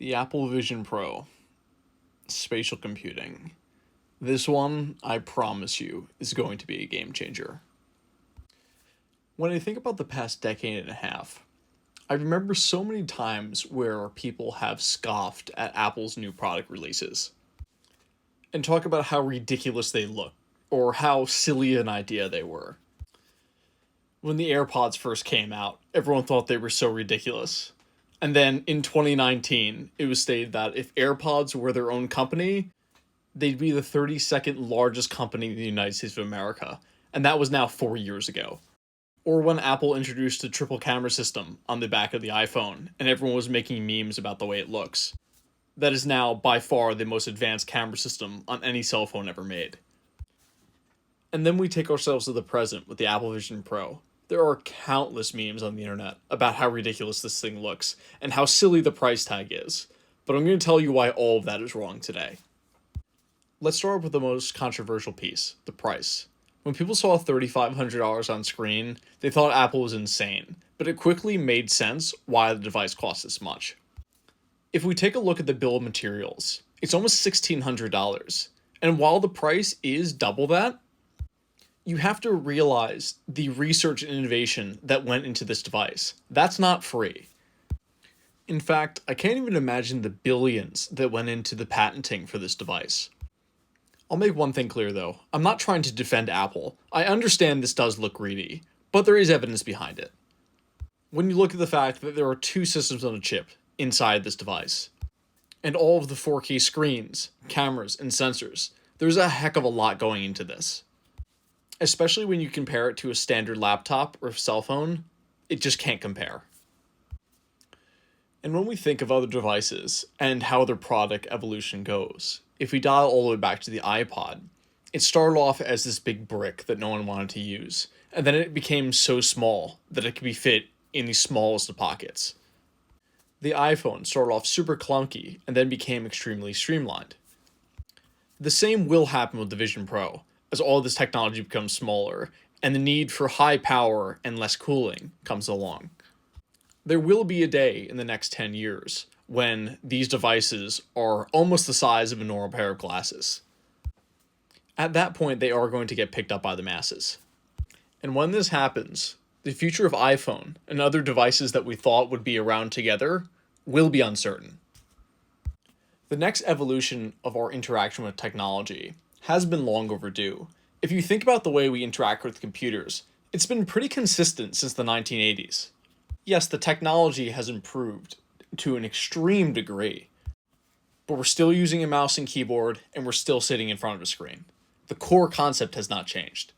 The Apple Vision Pro, spatial computing. This one, I promise you, is going to be a game changer. When I think about the past decade and a half, I remember so many times where people have scoffed at Apple's new product releases and talk about how ridiculous they look or how silly an idea they were. When the AirPods first came out, everyone thought they were so ridiculous. And then in 2019, it was stated that if AirPods were their own company, they'd be the 32nd largest company in the United States of America. And that was now 4 years ago. Or when Apple introduced the triple camera system on the back of the iPhone, and everyone was making memes about the way it looks. That is now by far the most advanced camera system on any cell phone ever made. And then we take ourselves to the present with the Apple Vision Pro. There are countless memes on the internet about how ridiculous this thing looks and how silly the price tag is. But I'm going to tell you why all of that is wrong today. Let's start with the most controversial piece, the price. When people saw $3,500 on screen, they thought Apple was insane, but it quickly made sense why the device cost this much. If we take a look at the bill of materials, it's almost $1,600, and while the price is double that, you have to realize the research and innovation that went into this device. That's not free. In fact, I can't even imagine the billions that went into the patenting for this device. I'll make one thing clear though, I'm not trying to defend Apple. I understand this does look greedy, but there is evidence behind it. When you look at the fact that there are two systems on a chip inside this device, and all of the 4K screens, cameras, and sensors, there's a heck of a lot going into this. Especially when you compare it to a standard laptop or cell phone, it just can't compare. And when we think of other devices and how their product evolution goes, if we dial all the way back to the iPod, it started off as this big brick that no one wanted to use, and then it became so small that it could be fit in the smallest of pockets. The iPhone started off super clunky and then became extremely streamlined. The same will happen with the Vision Pro, as all this technology becomes smaller, and the need for high power and less cooling comes along. There will be a day in the next 10 years when these devices are almost the size of a normal pair of glasses. At that point, they are going to get picked up by the masses. And when this happens, the future of iPhone and other devices that we thought would be around together will be uncertain. The next evolution of our interaction with technology has been long overdue. If you think about the way we interact with computers, it's been pretty consistent since the 1980s. Yes, the technology has improved to an extreme degree, but we're still using a mouse and keyboard, and we're still sitting in front of a screen. The core concept has not changed.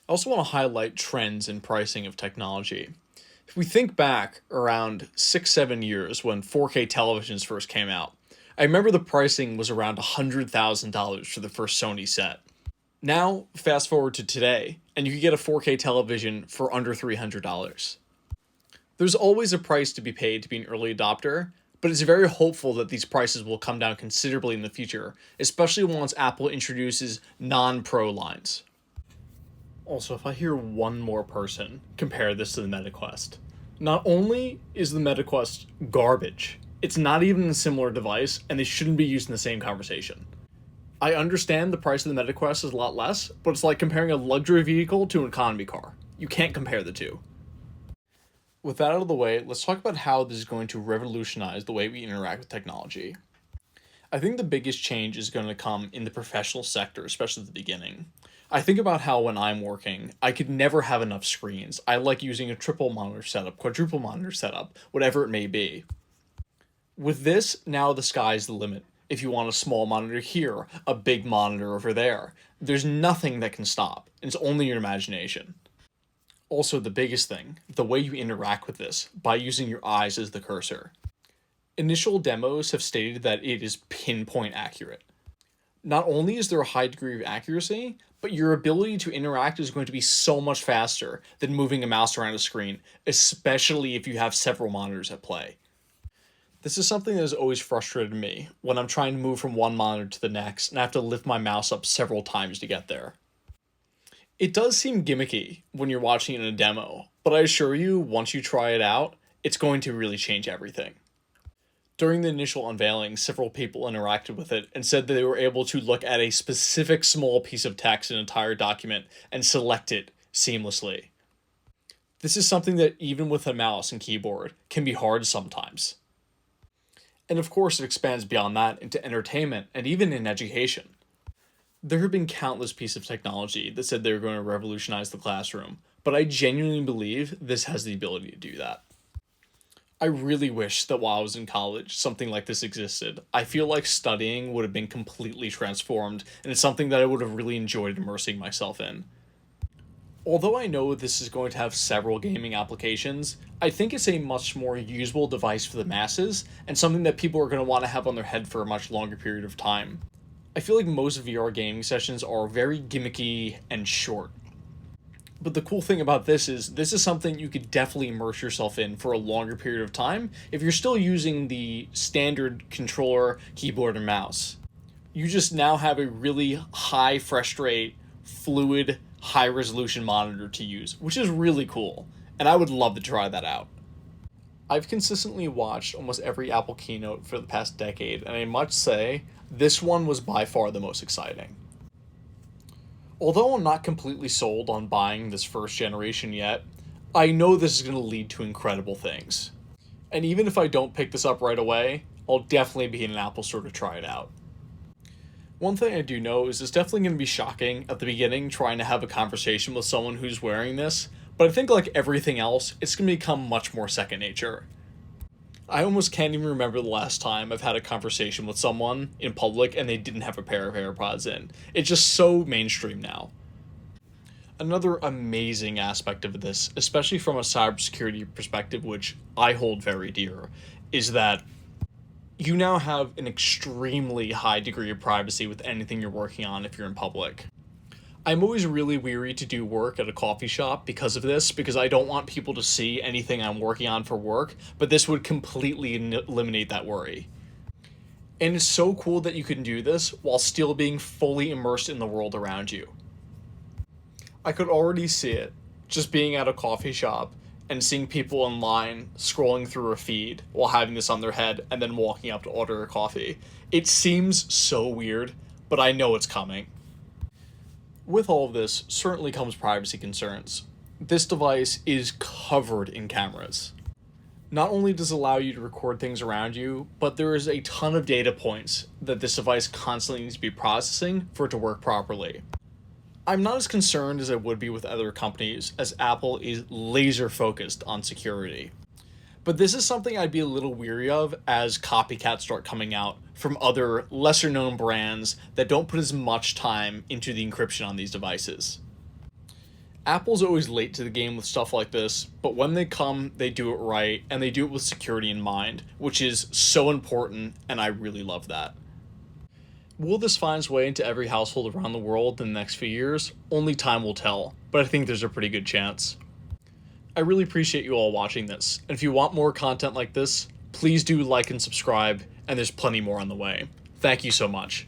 I also want to highlight trends in pricing of technology. If we think back around 6-7 years when 4K televisions first came out, I remember the pricing was around $100,000 for the first Sony set. Now, fast forward to today, and you can get a 4K television for under $300. There's always a price to be paid to be an early adopter, but it's very hopeful that these prices will come down considerably in the future, especially once Apple introduces non-pro lines. Also, if I hear one more person compare this to the MetaQuest, not only is the MetaQuest garbage, it's not even a similar device, and they shouldn't be used in the same conversation. I understand the price of the MetaQuest is a lot less, but it's like comparing a luxury vehicle to an economy car. You can't compare the two. With that out of the way, let's talk about how this is going to revolutionize the way we interact with technology. I think the biggest change is going to come in the professional sector, especially at the beginning. I think about how when I'm working, I could never have enough screens. I like using a triple monitor setup, quadruple monitor setup, whatever it may be. With this, now the sky's the limit. If you want a small monitor here, a big monitor over there, there's nothing that can stop. It's only your imagination. Also, the biggest thing, the way you interact with this, by using your eyes as the cursor. Initial demos have stated that it is pinpoint accurate. Not only is there a high degree of accuracy, but your ability to interact is going to be so much faster than moving a mouse around a screen, especially if you have several monitors at play. This is something that has always frustrated me when I'm trying to move from one monitor to the next and I have to lift my mouse up several times to get there. It does seem gimmicky when you're watching it in a demo, but I assure you, once you try it out, it's going to really change everything. During the initial unveiling, several people interacted with it and said that they were able to look at a specific small piece of text in an entire document and select it seamlessly. This is something that, even with a mouse and keyboard, can be hard sometimes. And of course, it expands beyond that into entertainment and even in education. There have been countless pieces of technology that said they were going to revolutionize the classroom, but I genuinely believe this has the ability to do that. I really wish that while I was in college, something like this existed. I feel like studying would have been completely transformed, and it's something that I would have really enjoyed immersing myself in. Although I know this is going to have several gaming applications, I think it's a much more usable device for the masses, and something that people are going to want to have on their head for a much longer period of time. I feel like most VR gaming sessions are very gimmicky and short. But the cool thing about this is something you could definitely immerse yourself in for a longer period of time if you're still using the standard controller, keyboard, and mouse. You just now have a really high fresh rate, fluid, high resolution monitor to use, which is really cool, and I would love to try that out. I've consistently watched almost every Apple keynote for the past decade, and I must say, this one was by far the most exciting. Although I'm not completely sold on buying this first generation yet, I know this is going to lead to incredible things. And even if I don't pick this up right away, I'll definitely be in an Apple store to try it out. One thing I do know is it's definitely going to be shocking at the beginning trying to have a conversation with someone who's wearing this, but I think like everything else, it's going to become much more second nature. I almost can't even remember the last time I've had a conversation with someone in public and they didn't have a pair of AirPods in. It's just so mainstream now. Another amazing aspect of this, especially from a cybersecurity perspective, which I hold very dear, is that you now have an extremely high degree of privacy with anything you're working on if you're in public. I'm always really weary to do work at a coffee shop because of this, because I don't want people to see anything I'm working on for work, but this would completely eliminate that worry. And it's so cool that you can do this while still being fully immersed in the world around you. I could already see it, just being at a coffee shop and seeing people in line scrolling through a feed while having this on their head and then walking up to order a coffee. It seems so weird, but I know it's coming. With all of this certainly comes privacy concerns. This device is covered in cameras. Not only does it allow you to record things around you, but there is a ton of data points that this device constantly needs to be processing for it to work properly. I'm not as concerned as I would be with other companies, as Apple is laser focused on security. But this is something I'd be a little weary of as copycats start coming out from other lesser known brands that don't put as much time into the encryption on these devices. Apple's always late to the game with stuff like this, but when they come, they do it right, and they do it with security in mind, which is so important, and I really love that. Will this find its way into every household around the world in the next few years? Only time will tell, but I think there's a pretty good chance. I really appreciate you all watching this, and if you want more content like this, please do like and subscribe, and there's plenty more on the way. Thank you so much.